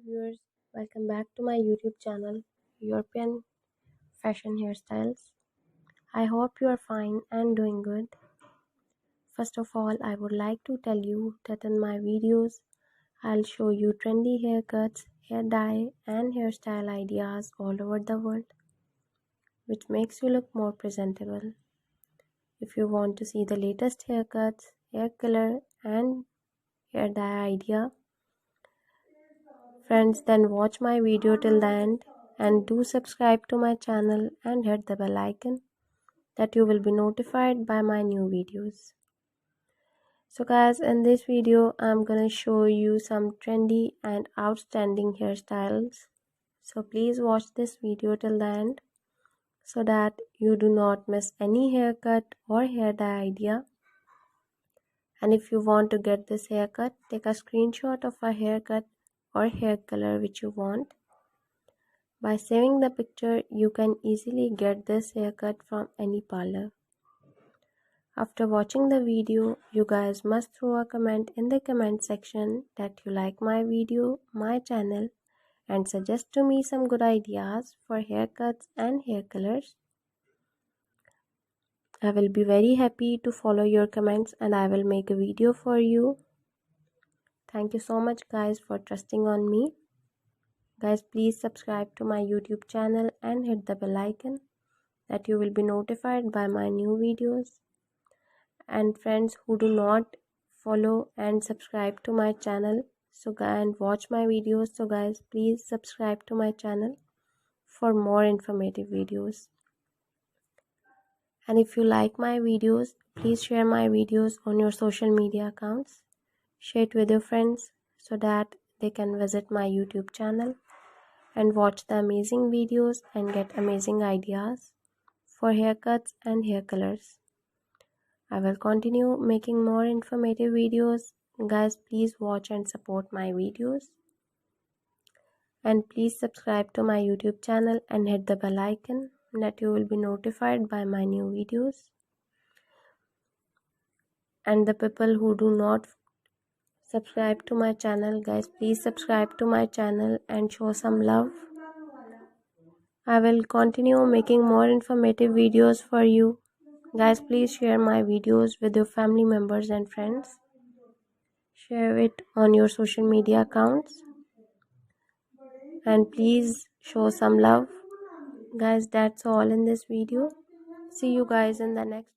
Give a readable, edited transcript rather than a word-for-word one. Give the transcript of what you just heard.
viewers, welcome back to my YouTube channel, European Fashion Hairstyles. I hope you are fine and doing good. First of all, I would like to tell you that in my videos, I'll show you trendy haircuts, hair dye and hairstyle ideas all over the world, which makes you look more presentable. If you want to see the latest haircuts, hair color and hair dye idea, friends, then watch my video till the end and do subscribe to my channel and hit the bell icon that you will be notified by my new videos. So guys, in this video I'm gonna show you some trendy and outstanding hairstyles. So please watch this video till the end so that you do not miss any haircut or hair dye idea. And if you want to get this haircut, take a screenshot of a haircut or hair color which you want. By saving the picture, you can easily get this haircut from any parlor. After watching the video, you guys must throw a comment in the comment section that you like my video, my channel, and suggest to me some good ideas for haircuts and hair colors. I will be very happy to follow your comments and I will make a video for you. Thank you so much guys for trusting on me. Guys, please subscribe to my YouTube channel and hit the bell icon that you will be notified by my new videos. And friends who do not follow and subscribe to my channel and watch my videos, so guys, please subscribe to my channel for more informative videos. And if you like my videos, please share my videos on your social media accounts. Share it with your friends so that they can visit my YouTube channel and watch the amazing videos and get amazing ideas for haircuts and hair colors. I will continue making more informative videos. Guys, please watch and support my videos. And please subscribe to my YouTube channel and hit the bell icon that you will be notified by my new videos. And the people who do not subscribe to my channel, guys, please subscribe to my channel and show some love. I will continue making more informative videos for you. Guys, please share my videos with your family members and friends. Share it on your social media accounts. And please show some love. Guys, that's all in this video. See you guys in the next